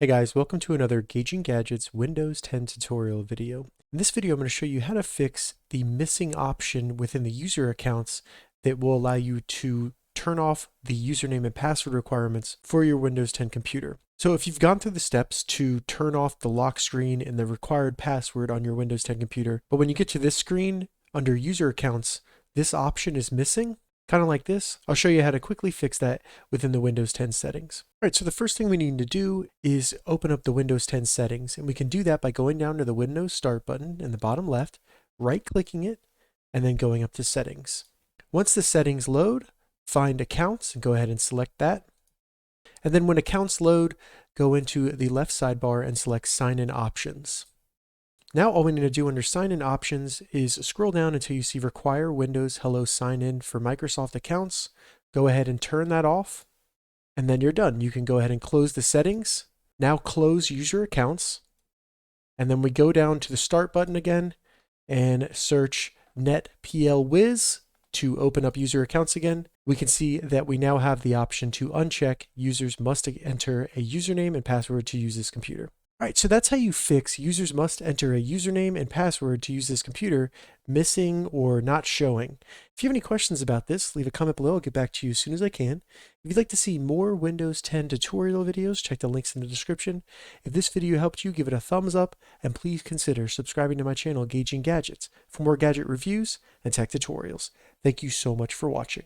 Hey guys, welcome to another Gauging Gadgets Windows 10 tutorial video. In this video, I'm going to show you how to fix the missing option within the user accounts that will allow you to turn off the username and password requirements for your Windows 10 computer. So if you've gone through the steps to turn off the lock screen and the required password on your Windows 10 computer, but when you get to this screen under user accounts, this option is missing, kind of like this. I'll show you how to quickly fix that within the Windows 10 settings. All right, so the first thing we need to do is open up the Windows 10 settings, and we can do that by going down to the Windows Start button in the bottom left, right-clicking it, and then going up to Settings. Once the settings load, find Accounts and go ahead and select that. And then when Accounts load, go into the left sidebar and select Sign In Options. Now all we need to do under Sign In Options is scroll down until you see Require Windows Hello Sign In for Microsoft Accounts. Go ahead and turn that off, and then you're done. You can go ahead and close the settings. Now close User Accounts, and then we go down to the Start button again and search netplwiz to open up user accounts again. We can see that we now have the option to uncheck users must enter a username and password to use this computer. All right, so that's how you fix users must enter a username and password to use this computer missing or not showing. If you have any questions about this, leave a comment below. I'll get back to you as soon as I can. If you'd like to see more Windows 10 tutorial videos, check the links in the description. If this video helped you, give it a thumbs up, and please consider subscribing to my channel, Gauging Gadgets, for more gadget reviews and tech tutorials. Thank you so much for watching.